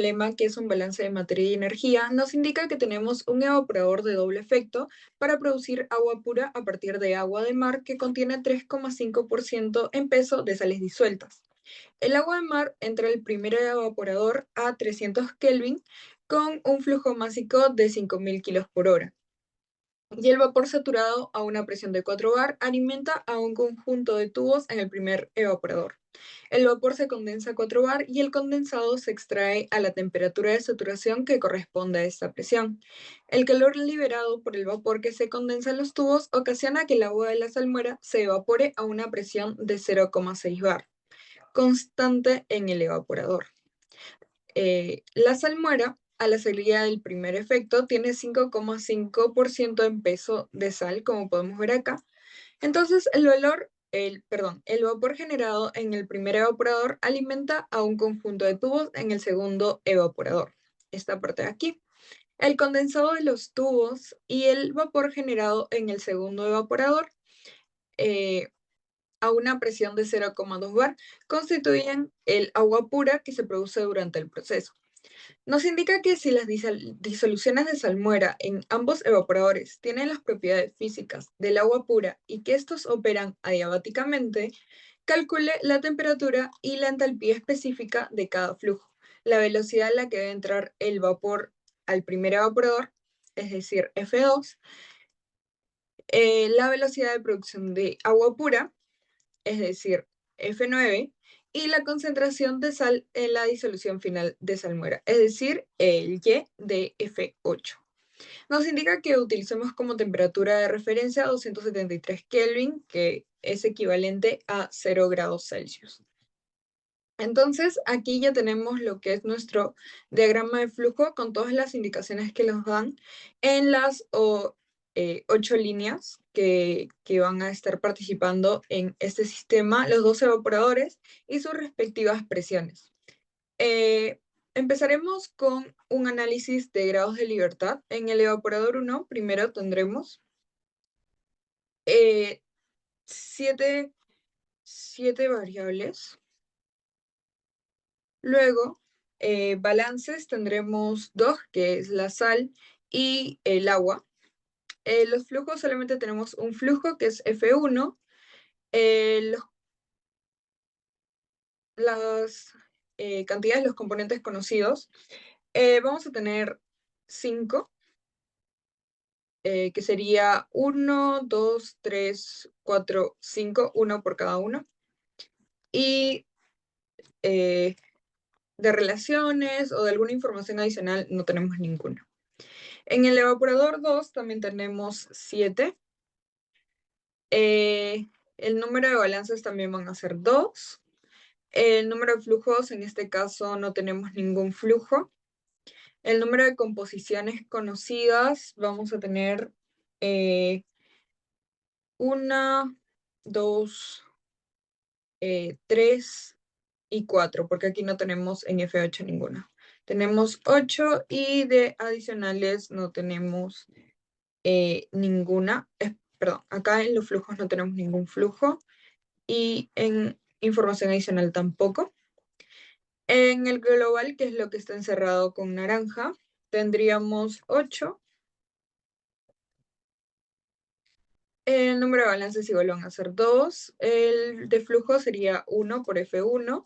problema, que es un balance de materia y energía, nos indica que tenemos un evaporador de doble efecto para producir agua pura a partir de agua de mar que contiene 3,5% en peso de sales disueltas. El agua de mar entra al primer evaporador a 300 Kelvin con un flujo másico de 5.000 kilos por hora. Y el vapor saturado a una presión de 4 bar alimenta a un conjunto de tubos en el primer evaporador. El vapor se condensa a 4 bar y el condensado se extrae a la temperatura de saturación que corresponde a esta presión. El calor liberado por el vapor que se condensa en los tubos ocasiona que el agua de la salmuera se evapore a una presión de 0,6 bar, constante en el evaporador. La salmuera, a la salida del primer efecto, tiene 5,5% en peso de sal, como podemos ver acá. Entonces, el vapor generado en el primer evaporador alimenta a un conjunto de tubos en el segundo evaporador. Esta parte de aquí. El condensado de los tubos y el vapor generado en el segundo evaporador a una presión de 0,2 bar constituyen el agua pura que se produce durante el proceso. Nos indica que si las disoluciones de salmuera en ambos evaporadores tienen las propiedades físicas del agua pura y que estos operan adiabáticamente, calcule la temperatura y la entalpía específica de cada flujo, la velocidad a la que debe entrar el vapor al primer evaporador, es decir, F2, la velocidad de producción de agua pura, es decir, F9, y la concentración de sal en la disolución final de salmuera, es decir, el Y de F8. Nos indica que utilicemos como temperatura de referencia 273 Kelvin, que es equivalente a 0 grados Celsius. Entonces, aquí ya tenemos lo que es nuestro diagrama de flujo con todas las indicaciones que nos dan en las 8 líneas que van a estar participando en este sistema, los dos evaporadores y sus respectivas presiones. Empezaremos con un análisis de grados de libertad. En el evaporador 1, primero tendremos 7 variables. Luego, balances tendremos 2, que es la sal y el agua. Los flujos solamente tenemos un flujo, que es F1. Las cantidades, los componentes conocidos. Vamos a tener 5, que sería 1, 2, 3, 4, 5, 1 por cada uno. Y de relaciones o de alguna información adicional no tenemos ninguno. En el evaporador 2 también tenemos 7. El número de balances también van a ser 2. El número de flujos, en este caso no tenemos ningún flujo. El número de composiciones conocidas, vamos a tener 1, 2, 3 y 4, porque aquí no tenemos en F8 ninguna. Tenemos 8 y de adicionales no tenemos ninguna. Perdón, acá en los flujos no tenemos ningún flujo y en información adicional tampoco. En el global, que es lo que está encerrado con naranja, tendríamos 8. El número de balances igual van a ser 2. El de flujo sería 1 por F1.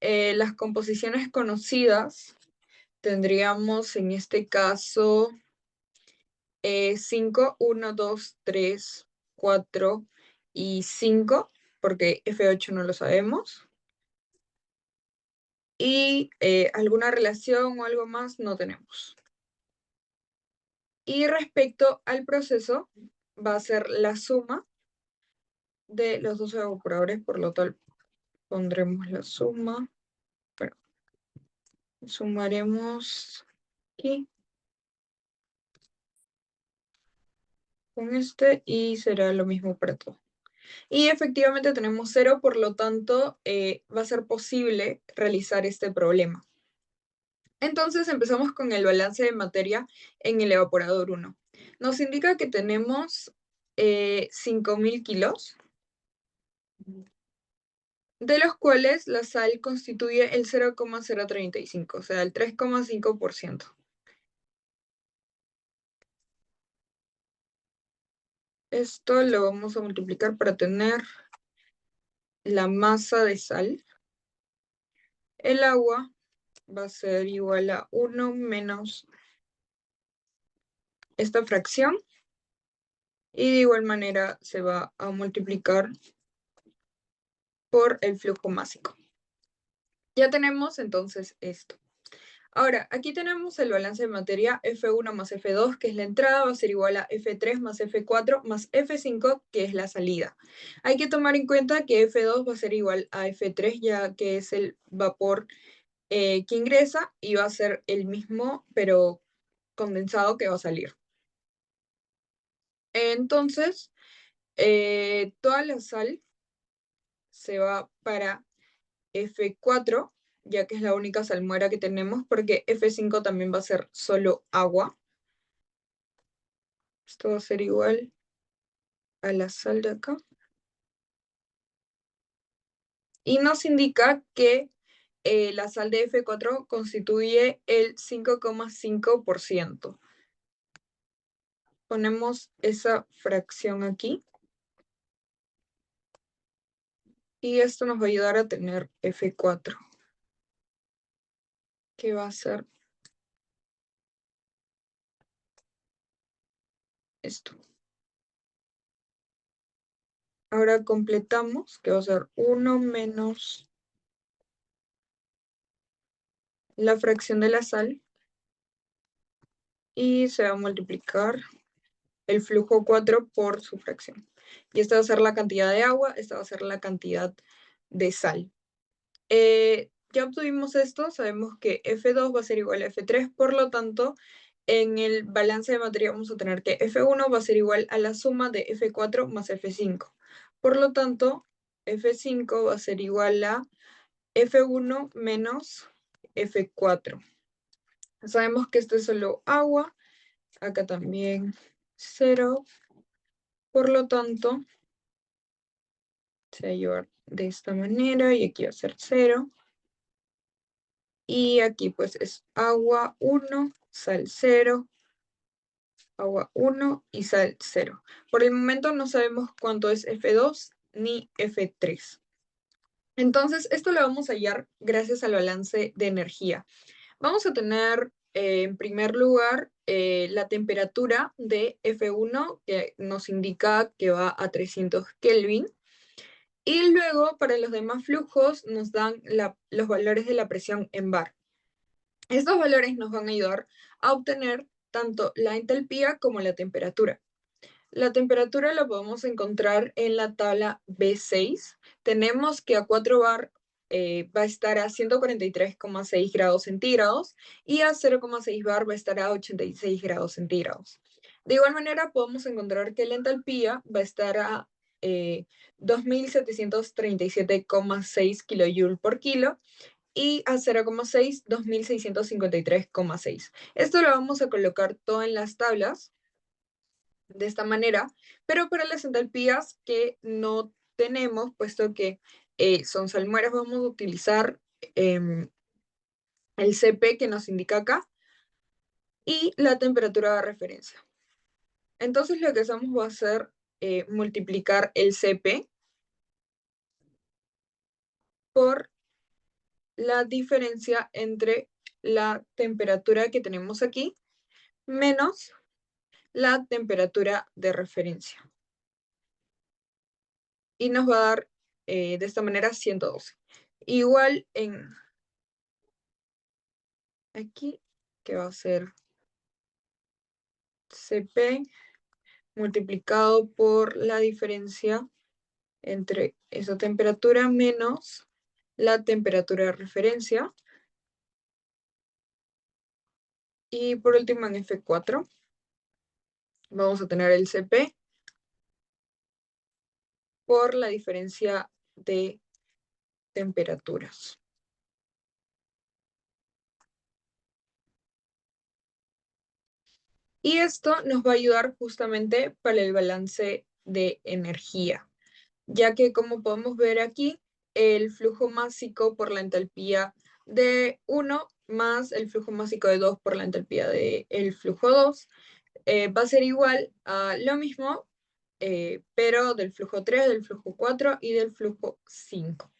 Las composiciones conocidas tendríamos en este caso 5, 1, 2, 3, 4 y 5, porque F8 no lo sabemos. Y alguna relación o algo más no tenemos. Y respecto al proceso, va a ser la suma de los dos evaporadores, por lo tal pondremos la suma. Bueno, sumaremos aquí con este y será lo mismo para todo. Y efectivamente tenemos 0, por lo tanto va a ser posible realizar este problema. Entonces empezamos con el balance de materia en el evaporador 1. Nos indica que tenemos 5.000 kilos. de los cuales la sal constituye el 0,035, o sea, el 3,5%. Esto lo vamos a multiplicar para tener la masa de sal. El agua va a ser igual a 1 menos esta fracción, y de igual manera se va a multiplicar por el flujo másico. Ya tenemos entonces esto. Ahora, aquí tenemos el balance de materia F1 más F2, que es la entrada, va a ser igual a F3 más F4 más F5, que es la salida. Hay que tomar en cuenta que F2 va a ser igual a F3, ya que es el vapor que ingresa, y va a ser el mismo, pero condensado, que va a salir. Entonces, toda la sal se va para F4, ya que es la única salmuera que tenemos, porque F5 también va a ser solo agua. Esto va a ser igual a la sal de acá. Y nos indica que la sal de F4 constituye el 5,5%. Ponemos esa fracción aquí. Y esto nos va a ayudar a tener F4, que va a ser esto. Ahora completamos, que va a ser 1 menos la fracción de la sal, y se va a multiplicar el flujo 4 por su fracción. Y esta va a ser la cantidad de agua, esta va a ser la cantidad de sal. Ya obtuvimos esto, sabemos que F2 va a ser igual a F3, por lo tanto, en el balance de materia vamos a tener que F1 va a ser igual a la suma de F4 más F5. Por lo tanto, F5 va a ser igual a F1 menos F4. Sabemos que esto es solo agua, acá también 0, por lo tanto, se va a llevar de esta manera y aquí va a ser 0. Y aquí pues es agua 1, sal 0, agua 1 y sal 0. Por el momento no sabemos cuánto es F2 ni F3. Entonces, esto lo vamos a hallar gracias al balance de energía. Vamos a tener en primer lugar la temperatura de F1, que nos indica que va a 300 Kelvin. Y luego, para los demás flujos, nos dan los valores de la presión en bar. Estos valores nos van a ayudar a obtener tanto la entalpía como la temperatura. La temperatura la podemos encontrar en la tabla B6. Tenemos que a 4 bar va a estar a 143,6 grados centígrados y a 0,6 bar va a estar a 86 grados centígrados. De igual manera, podemos encontrar que la entalpía va a estar a 2.737,6 kJ por kilo y a 0,6, 2.653,6. Esto lo vamos a colocar todo en las tablas de esta manera, pero para las entalpías que no tenemos, puesto que son salmueras, vamos a utilizar el CP que nos indica acá y la temperatura de referencia. Entonces lo que hacemos va a ser multiplicar el CP por la diferencia entre la temperatura que tenemos aquí menos la temperatura de referencia. Y nos va a dar de esta manera 112. Igual en aquí, que va a ser CP multiplicado por la diferencia entre esa temperatura menos la temperatura de referencia. Y por último en F4 vamos a tener el CP por la diferencia de temperaturas. Y esto nos va a ayudar justamente para el balance de energía, ya que como podemos ver aquí, el flujo másico por la entalpía de 1 más el flujo másico de 2 por la entalpía del flujo 2 va a ser igual a lo mismo, pero del flujo 3, del flujo 4 y del flujo 5.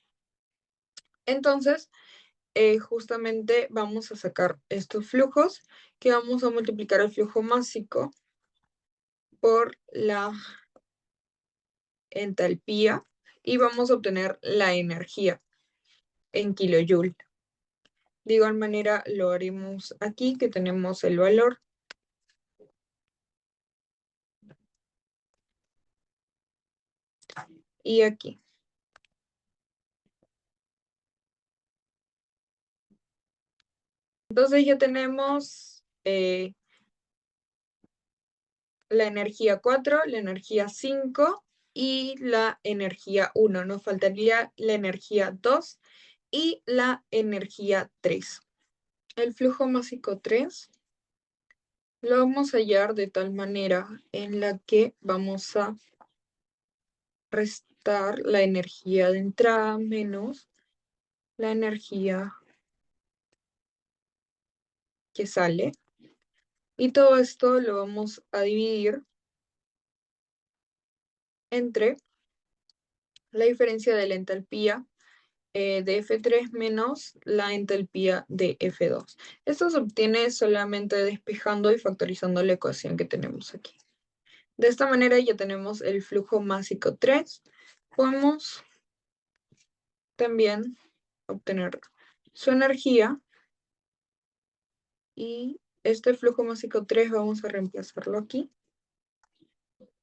Entonces, justamente vamos a sacar estos flujos, que vamos a multiplicar el flujo másico por la entalpía y vamos a obtener la energía en kilojoule. De igual manera lo haremos aquí, que tenemos el valor. Y aquí. Entonces ya tenemos la energía 4, la energía 5 y la energía 1. Nos faltaría la energía 2 y la energía 3. El flujo másico 3 lo vamos a hallar de tal manera en la que vamos a restar la energía de entrada menos la energía que sale. Y todo esto lo vamos a dividir entre la diferencia de la entalpía de F3 menos la entalpía de F2. Esto se obtiene solamente despejando y factorizando la ecuación que tenemos aquí. De esta manera ya tenemos el flujo másico 3. Podemos también obtener su energía y este flujo másico 3 vamos a reemplazarlo aquí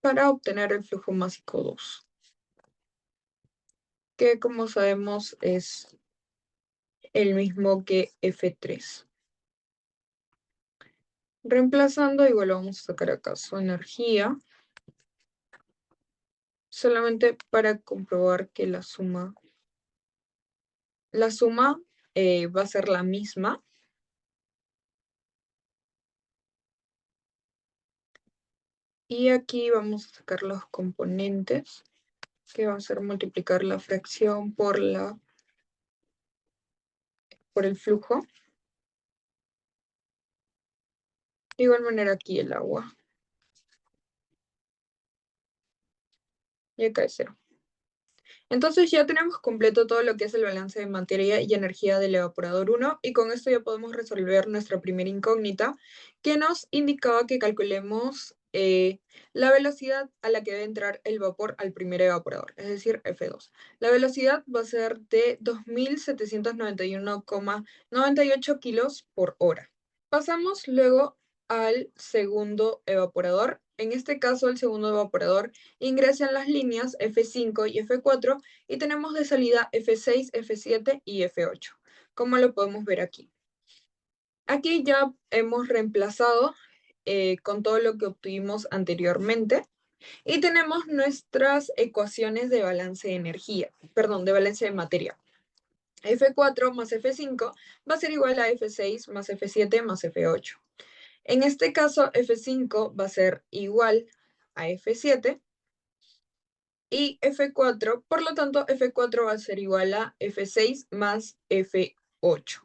para obtener el flujo másico 2, que como sabemos es el mismo que F3. Reemplazando, igual vamos a sacar acá su energía, solamente para comprobar que la suma va a ser la misma. Y aquí vamos a sacar los componentes, que va a ser multiplicar la fracción por el flujo. De igual manera aquí el agua. Y acá es 0. Entonces ya tenemos completo todo lo que es el balance de materia y energía del evaporador 1 y con esto ya podemos resolver nuestra primera incógnita que nos indicaba que calculemos la velocidad a la que debe entrar el vapor al primer evaporador, es decir, F2. La velocidad va a ser de 2.791,98 kilos por hora. Pasamos luego al segundo evaporador. En este caso, el segundo evaporador ingresa en las líneas F5 y F4 y tenemos de salida F6, F7 y F8, como lo podemos ver aquí. Aquí ya hemos reemplazado con todo lo que obtuvimos anteriormente y tenemos nuestras ecuaciones de balance de energía, perdón, de balance de materia. F4 más F5 va a ser igual a F6 más F7 más F8. En este caso, F5 va a ser igual a F7 y F4, por lo tanto, F4 va a ser igual a F6 más F8.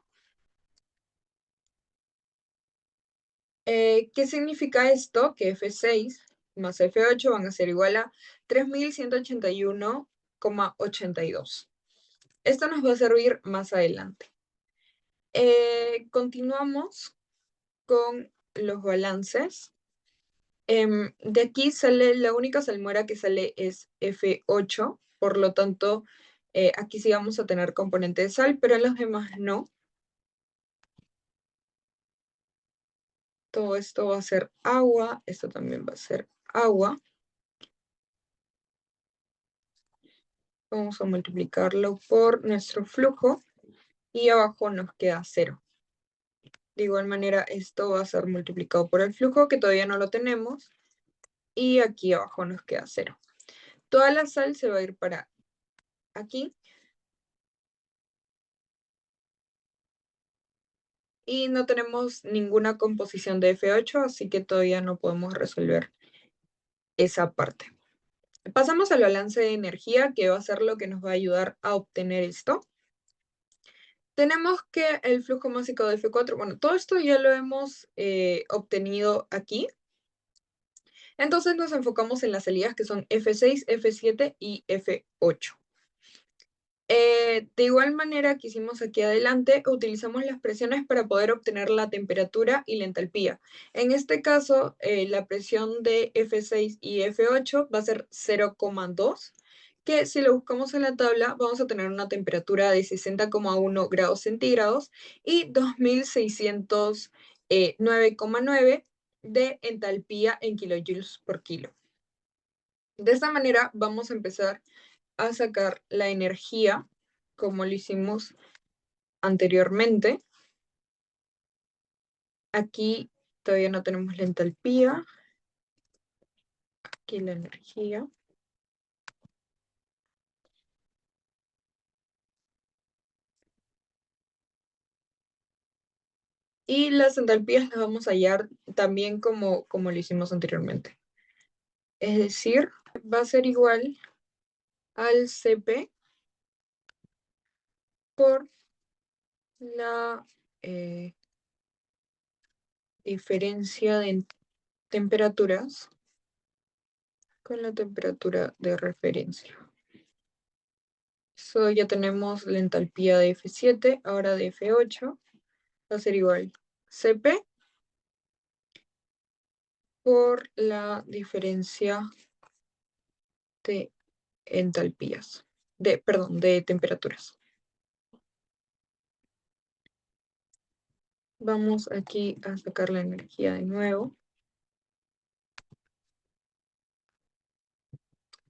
¿Qué significa esto? Que F6 más F8 van a ser igual a 3.181,82. Esto nos va a servir más adelante. Continuamos con los balances. De aquí sale, la única salmuera que sale es F8, por lo tanto, aquí sí vamos a tener componente de sal, pero en los demás no. Todo esto va a ser agua, esto también va a ser agua. Vamos a multiplicarlo por nuestro flujo y abajo nos queda 0. De igual manera, esto va a ser multiplicado por el flujo, que todavía no lo tenemos, y aquí abajo nos queda 0. Toda la sal se va a ir para aquí. Y no tenemos ninguna composición de F8, así que todavía no podemos resolver esa parte. Pasamos al balance de energía, que va a ser lo que nos va a ayudar a obtener esto. Tenemos que el flujo másico de F4, bueno, todo esto ya lo hemos obtenido aquí. Entonces nos enfocamos en las salidas que son F6, F7 y F8. De igual manera que hicimos aquí adelante, utilizamos las presiones para poder obtener la temperatura y la entalpía. En este caso, la presión de F6 y F8 va a ser 0,2, que si lo buscamos en la tabla, vamos a tener una temperatura de 60,1 grados centígrados y 2609,9 de entalpía en kilojoules por kilo. De esta manera vamos a empezar a sacar la energía como lo hicimos anteriormente. Aquí todavía no tenemos la entalpía. Aquí la energía. Y las entalpías las vamos a hallar también como lo hicimos anteriormente. Es decir, va a ser igual al Cp por la diferencia de temperaturas con la temperatura de referencia. So, ya tenemos la entalpía de F7, ahora de F8. Va a ser igual Cp por la diferencia de entalpías, de temperaturas. Vamos aquí a sacar la energía de nuevo.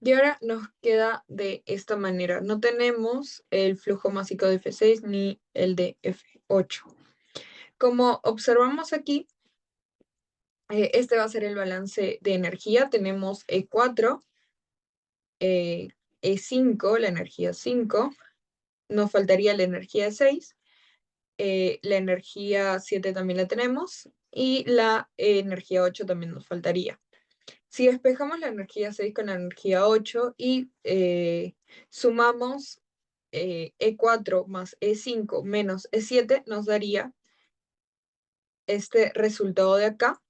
Y ahora nos queda de esta manera. No tenemos el flujo másico de F6 ni el de F8. Como observamos aquí, este va a ser el balance de energía. Tenemos E4, E5, la energía 5. Nos faltaría la energía 6. La energía 7 también la tenemos. Y la energía 8 también nos faltaría. Si despejamos la energía 6 con la energía 8 y sumamos E4 más E5 menos E7, nos daría este resultado de acá,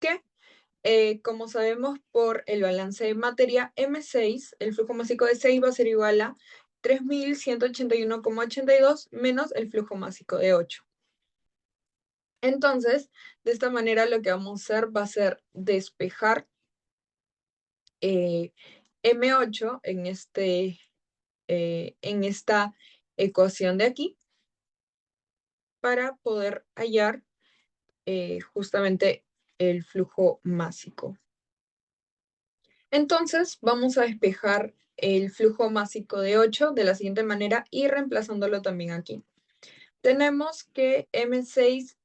que como sabemos por el balance de materia, M6, el flujo másico de 6 va a ser igual a 3181,82 menos el flujo másico de 8. Entonces, de esta manera lo que vamos a hacer va a ser despejar M8 en esta ecuación de aquí para poder hallar justamente el flujo másico. Entonces vamos a despejar el flujo másico de 8 de la siguiente manera y reemplazándolo también aquí. Tenemos que M6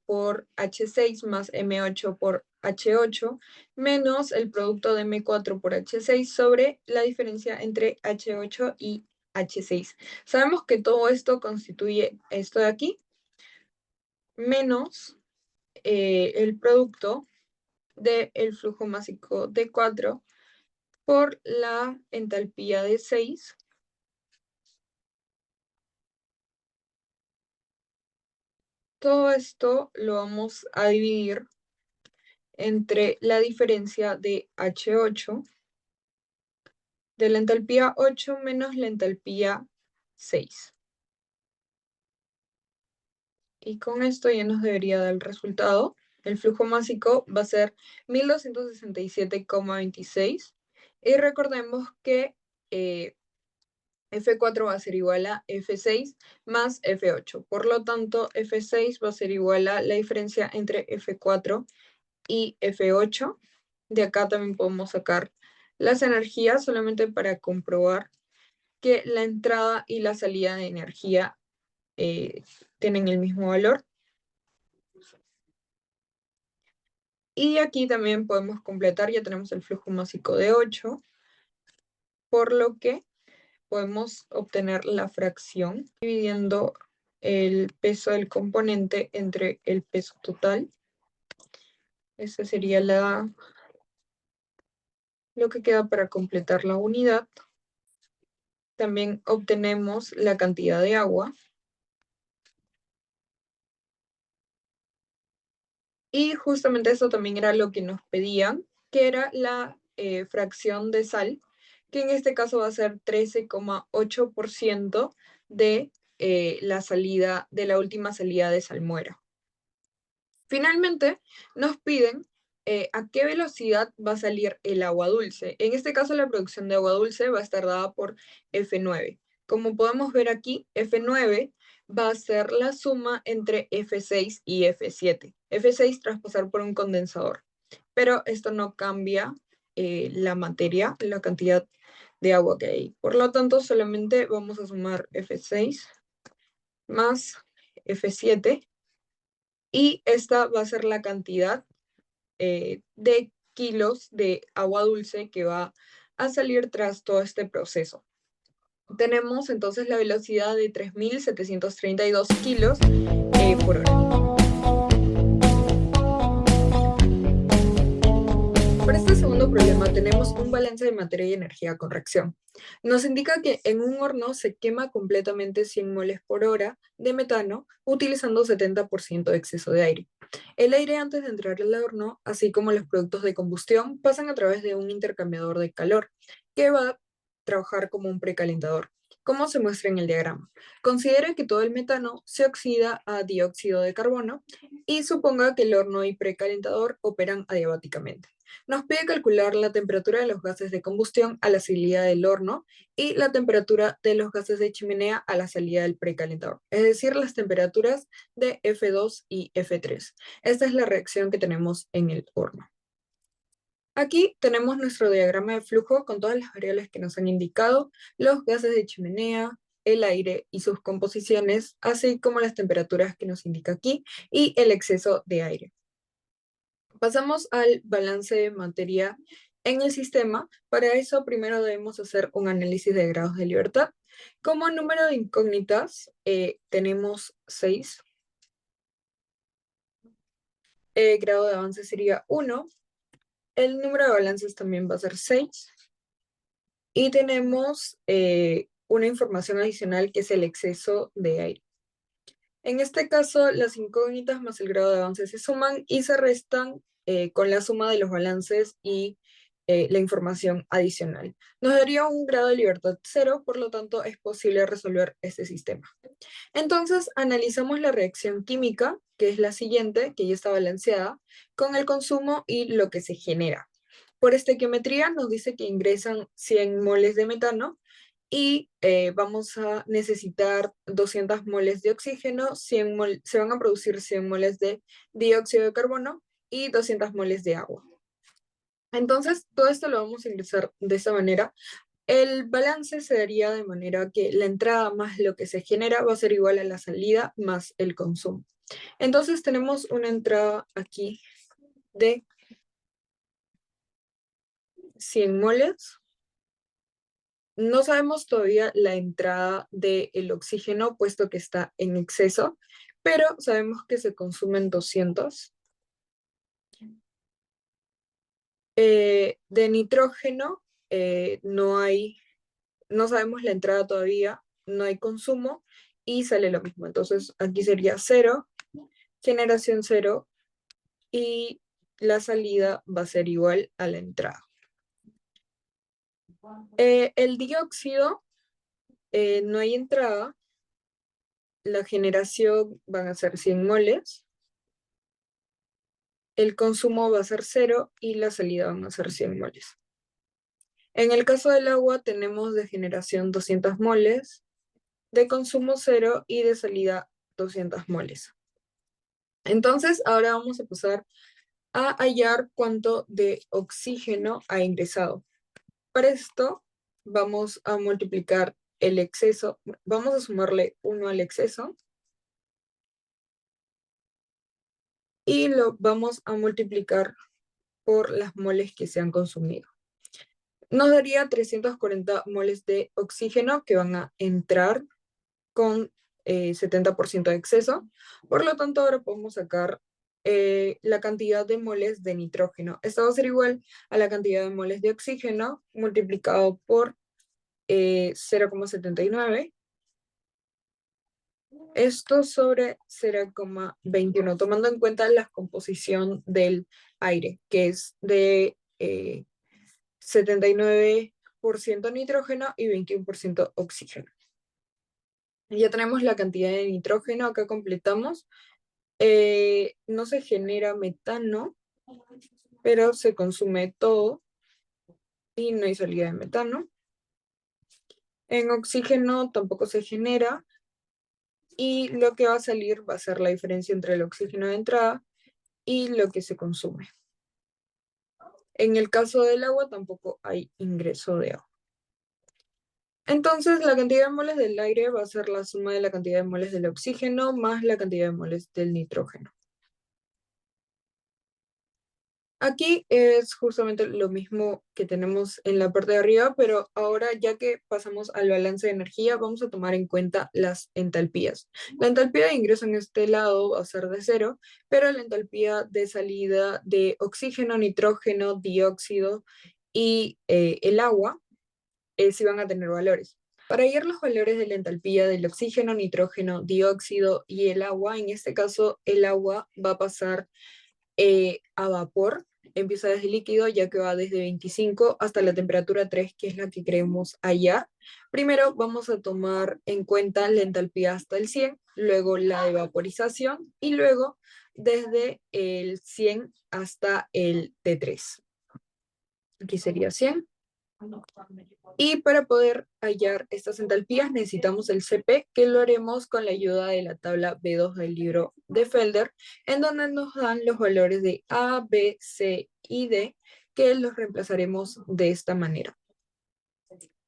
por H6 más M8 por H8 menos el producto de M4 por H6 sobre la diferencia entre H8 y H6. Sabemos que todo esto constituye esto de aquí menos el producto del flujo másico de 4 por la entalpía de 6 todo esto lo vamos a dividir entre la diferencia de H8 de la entalpía 8 menos la entalpía 6. Y con esto ya nos debería dar el resultado. El flujo másico va a ser 1267,26. Y recordemos que F4 va a ser igual a F6 más F8. Por lo tanto, F6 va a ser igual a la diferencia entre F4 y F8. De acá también podemos sacar las energías solamente para comprobar que la entrada y la salida de energía tienen el mismo valor. Y aquí también podemos completar, ya tenemos el flujo másico de 8, por lo que podemos obtener la fracción dividiendo el peso del componente entre el peso total. Esa sería la lo que queda para completar la unidad. También obtenemos la cantidad de agua. Y justamente eso también era lo que nos pedían, que era la fracción de sal, que en este caso va a ser 13,8% de la salida, de la última salida de salmuera. Finalmente, nos piden a qué velocidad va a salir el agua dulce. En este caso, la producción de agua dulce va a estar dada por F9. Como podemos ver aquí, F9 va a ser la suma entre F6 y F7. F6 tras pasar por un condensador. Pero esto no cambia la materia, la cantidad de agua que hay. Por lo tanto, solamente vamos a sumar F6 más F7 y esta va a ser la cantidad de kilos de agua dulce que va a salir tras todo este proceso. Tenemos entonces la velocidad de 3.732 kilos por hora. Para este segundo problema tenemos un balance de materia y energía con reacción. Nos indica que en un horno se quema completamente 100 moles por hora de metano utilizando 70% de exceso de aire. El aire antes de entrar al horno, así como los productos de combustión, pasan a través de un intercambiador de calor que va a trabajar como un precalentador, como se muestra en el diagrama. Considere que todo el metano se oxida a dióxido de carbono y suponga que el horno y precalentador operan adiabáticamente. Nos pide calcular la temperatura de los gases de combustión a la salida del horno y la temperatura de los gases de chimenea a la salida del precalentador, es decir, las temperaturas de F2 y F3. Esta es la reacción que tenemos en el horno. Aquí tenemos nuestro diagrama de flujo con todas las variables que nos han indicado, los gases de chimenea, el aire y sus composiciones, así como las temperaturas que nos indica aquí y el exceso de aire. Pasamos al balance de materia en el sistema. Para eso primero debemos hacer un análisis de grados de libertad. Como número de incógnitas tenemos 6. El grado de avance sería 1. El número de balances también va a ser 6. Y tenemos una información adicional que es el exceso de aire. En este caso, las incógnitas más el grado de avance se suman y se restan con la suma de los balances y la información adicional. Nos daría un grado de libertad 0, por lo tanto es posible resolver este sistema. Entonces, analizamos la reacción química, que es la siguiente, que ya está balanceada, con el consumo y lo que se genera. Por estequiometría nos dice que ingresan 100 moles de metano, y vamos a necesitar 200 moles de oxígeno, se van a producir 100 moles de dióxido de carbono y 200 moles de agua. Entonces, todo esto lo vamos a ingresar de esta manera. El balance se daría de manera que la entrada más lo que se genera va a ser igual a la salida más el consumo. Entonces, tenemos una entrada aquí de 100 moles. No sabemos todavía la entrada del oxígeno, puesto que está en exceso, pero sabemos que se consumen 200. De nitrógeno no sabemos la entrada todavía, no hay consumo y sale lo mismo. Entonces aquí sería 0, generación 0 y la salida va a ser igual a la entrada. El dióxido no hay entrada, la generación van a ser 100 moles, el consumo va a ser 0 y la salida van a ser 100 moles. En el caso del agua tenemos de generación 200 moles, de consumo 0 y de salida 200 moles. Entonces ahora vamos a pasar a hallar cuánto de oxígeno ha ingresado. Para esto vamos a multiplicar el exceso, vamos a sumarle 1 al exceso y lo vamos a multiplicar por las moles que se han consumido. Nos daría 340 moles de oxígeno que van a entrar con 70% de exceso. Por lo tanto, ahora podemos sacar la cantidad de moles de nitrógeno. Esto va a ser igual a la cantidad de moles de oxígeno multiplicado por 0,79. Esto sobre 0,21, tomando en cuenta la composición del aire, que es de 79% nitrógeno y 21% oxígeno. Ya tenemos la cantidad de nitrógeno, acá completamos. No se genera metano, pero se consume todo y no hay salida de metano. En oxígeno tampoco se genera y lo que va a salir va a ser la diferencia entre el oxígeno de entrada y lo que se consume. En el caso del agua tampoco hay ingreso de agua. Entonces la cantidad de moles del aire va a ser la suma de la cantidad de moles del oxígeno más la cantidad de moles del nitrógeno. Aquí es justamente lo mismo que tenemos en la parte de arriba, pero ahora ya que pasamos al balance de energía, vamos a tomar en cuenta las entalpías. La entalpía de ingreso en este lado va a ser de 0, pero la entalpía de salida de oxígeno, nitrógeno, dióxido y el agua sí van a tener valores. Para hallar los valores de la entalpía del oxígeno, nitrógeno, dióxido y el agua, en este caso el agua va a pasar a vapor, empieza desde líquido, ya que va desde 25 hasta la temperatura 3, que es la que queremos hallar. Primero vamos a tomar en cuenta la entalpía hasta el 100, luego la evaporización y luego desde el 100 hasta el T3. Aquí sería 100. Y para poder hallar estas entalpías necesitamos el CP, que lo haremos con la ayuda de la tabla B2 del libro de Felder, en donde nos dan los valores de A, B, C y D, que los reemplazaremos de esta manera.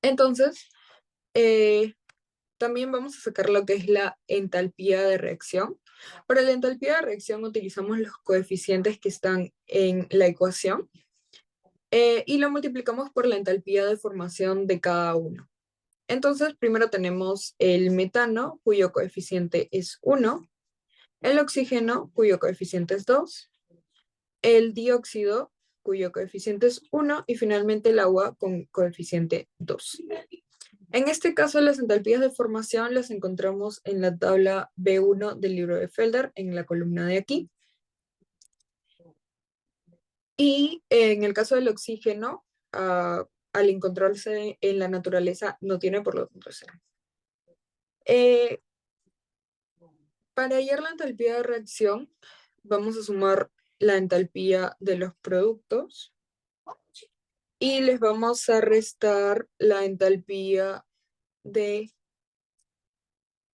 Entonces, también vamos a sacar lo que es la entalpía de reacción. Para la entalpía de reacción utilizamos los coeficientes que están en la ecuación. Y lo multiplicamos por la entalpía de formación de cada uno. Entonces, primero tenemos el metano, cuyo coeficiente es 1, el oxígeno, cuyo coeficiente es 2, el dióxido, cuyo coeficiente es 1, y finalmente el agua con coeficiente 2. En este caso, las entalpías de formación las encontramos en la tabla B1 del libro de Felder, en la columna de aquí. Y en el caso del oxígeno, al encontrarse en la naturaleza, no tiene por lo tanto cero. Para hallar la entalpía de reacción, vamos a sumar la entalpía de los productos y les vamos a restar la entalpía de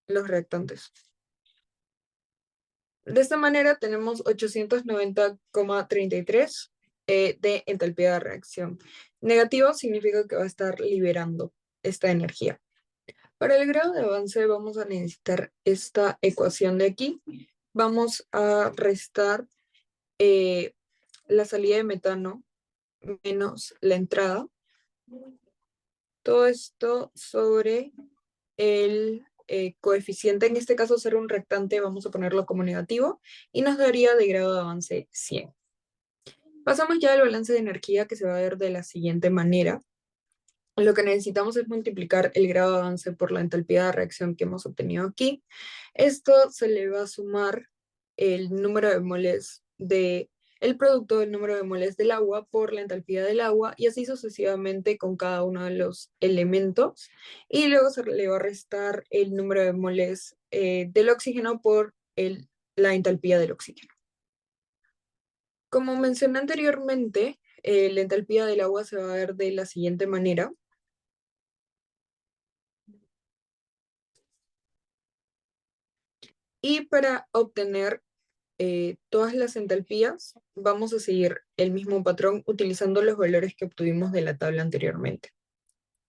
los reactantes. De esta manera tenemos 890,33 de entalpía de reacción. Negativo significa que va a estar liberando esta energía. Para el grado de avance vamos a necesitar esta ecuación de aquí. Vamos a restar la salida de metano menos la entrada. Todo esto sobre el coeficiente, en este caso ser un reactante, vamos a ponerlo como negativo, y nos daría de grado de avance 100. Pasamos ya al balance de energía, que se va a ver de la siguiente manera. Lo que necesitamos es multiplicar el grado de avance por la entalpía de reacción que hemos obtenido aquí. Esto se le va a sumar el número de moles el producto del número de moles del agua por la entalpía del agua, y así sucesivamente con cada uno de los elementos. Y luego se le va a restar el número de moles del oxígeno por la entalpía del oxígeno. Como mencioné anteriormente, la entalpía del agua se va a ver de la siguiente manera. Y para obtener todas las entalpías, vamos a seguir el mismo patrón utilizando los valores que obtuvimos de la tabla anteriormente.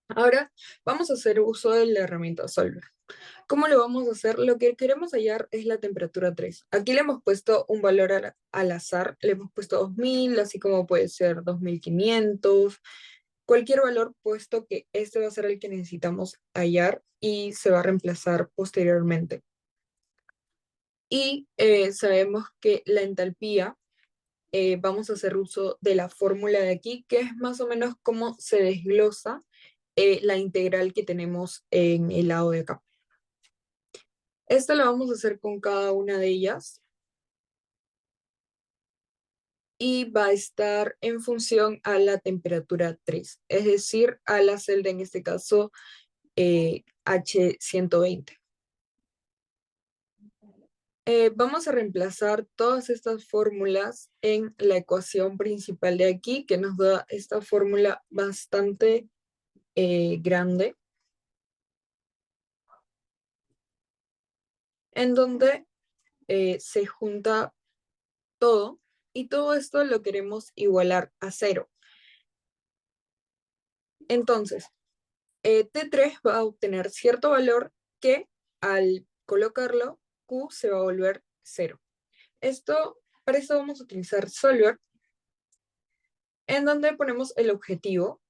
Ahora vamos a hacer uso de la herramienta Solver. ¿Cómo lo vamos a hacer? Lo que queremos hallar es la temperatura 3. Aquí le hemos puesto un valor al azar, le hemos puesto 2000, así como puede ser 2500, cualquier valor, puesto que este va a ser el que necesitamos hallar y se va a reemplazar posteriormente. y sabemos que la entalpía, vamos a hacer uso de la fórmula de aquí, que es más o menos cómo se desglosa la integral que tenemos en el lado de acá. Esto lo vamos a hacer con cada una de ellas y va a estar en función a la temperatura 3, es decir, a la celda, en este caso, H120. Vamos a reemplazar todas estas fórmulas en la ecuación principal de aquí, que nos da esta fórmula bastante grande, en donde se junta todo, y todo esto lo queremos igualar a 0. Entonces, T3 va a obtener cierto valor que al colocarlo, Q se va a volver 0. Para esto vamos a utilizar Solver, en donde ponemos el objetivo,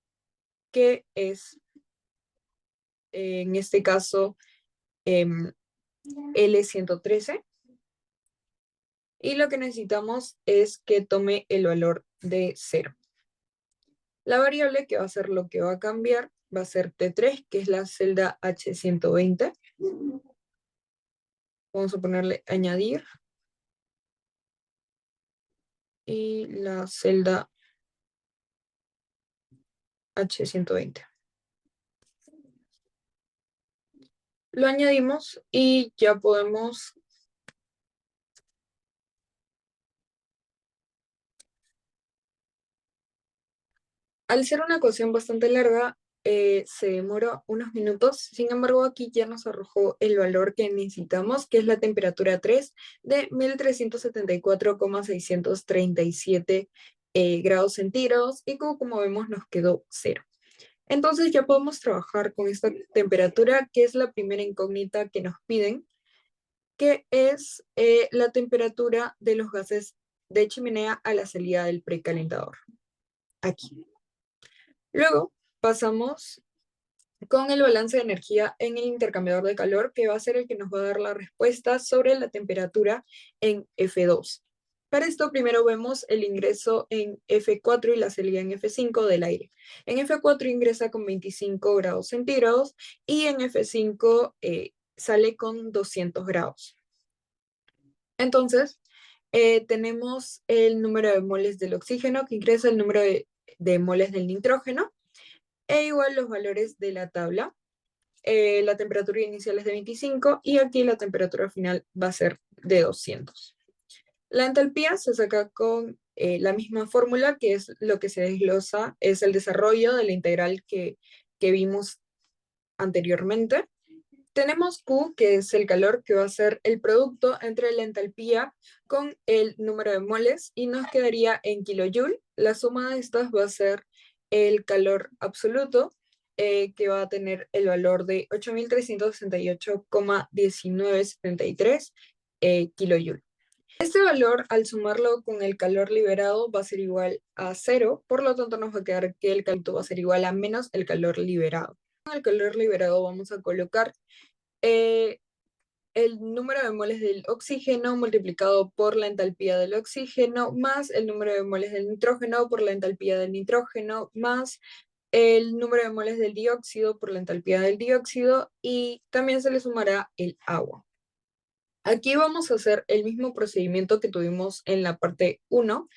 que es, en este caso, L113. Y lo que necesitamos es que tome el valor de 0. La variable que va a ser lo que va a cambiar va a ser T3, que es la celda H120. Vamos a ponerle añadir. Y la celda H120. Lo añadimos y ya podemos... Al ser una ecuación bastante larga, se demora unos minutos. Sin embargo, aquí ya nos arrojó el valor que necesitamos, que es la temperatura 3 de 1374,637 grados centígrados, y como vemos nos quedó 0. Entonces ya podemos trabajar con esta temperatura, que es la primera incógnita que nos piden, que es la temperatura de los gases de chimenea a la salida del precalentador. Aquí. Luego pasamos con el balance de energía en el intercambiador de calor, que va a ser el que nos va a dar la respuesta sobre la temperatura en F2. Para esto primero vemos el ingreso en F4 y la salida en F5 del aire. En F4 ingresa con 25 grados centígrados y en F5 sale con 200 grados. Entonces, tenemos el número de moles del oxígeno que ingresa, el número de moles del nitrógeno, e igual los valores de la tabla. La temperatura inicial es de 25 y aquí la temperatura final va a ser de 200. La entalpía se saca con la misma fórmula, que es lo que se desglosa, es el desarrollo de la integral que vimos anteriormente. Tenemos Q, que es el calor, que va a ser el producto entre la entalpía con el número de moles, y nos quedaría en kilojoule. La suma de estas va a ser el calor absoluto, que va a tener el valor de 8.368,1973 kilojoule. Este valor, al sumarlo con el calor liberado, va a ser igual a 0, por lo tanto nos va a quedar que el calor va a ser igual a menos el calor liberado. Con el calor liberado vamos a colocar eh, el número de moles del oxígeno multiplicado por la entalpía del oxígeno, más el número de moles del nitrógeno por la entalpía del nitrógeno, más el número de moles del dióxido por la entalpía del dióxido, y también se le sumará el agua. Aquí vamos a hacer el mismo procedimiento que tuvimos en la parte 1.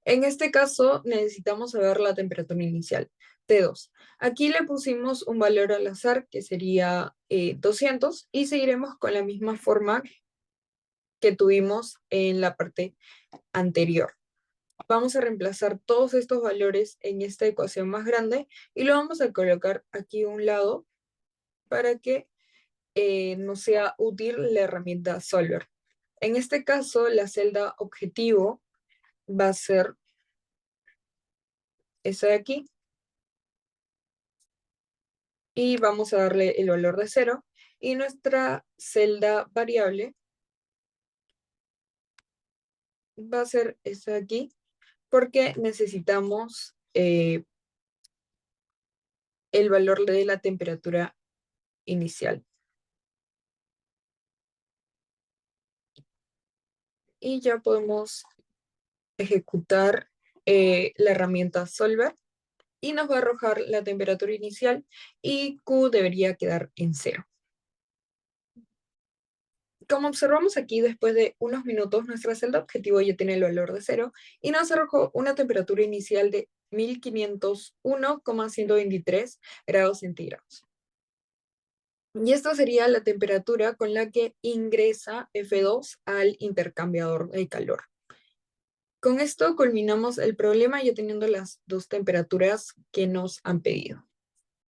En este caso necesitamos saber la temperatura inicial, T2. Aquí le pusimos un valor al azar, que sería 200, y seguiremos con la misma forma que tuvimos en la parte anterior. Vamos a reemplazar todos estos valores en esta ecuación más grande y lo vamos a colocar aquí a un lado para que nos sea útil la herramienta Solver. En este caso, la celda objetivo va a ser esa de aquí, y vamos a darle el valor de 0, y nuestra celda variable va a ser esta de aquí, porque necesitamos el valor de la temperatura inicial. y ya podemos ejecutar la herramienta Solver y nos va a arrojar la temperatura inicial y Q debería quedar en 0. Como observamos aquí, después de unos minutos, nuestra celda objetivo ya tiene el valor de 0 y nos arrojó una temperatura inicial de 1501,123 grados centígrados. Y esta sería la temperatura con la que ingresa F2 al intercambiador de calor. Con esto culminamos el problema ya teniendo las dos temperaturas que nos han pedido.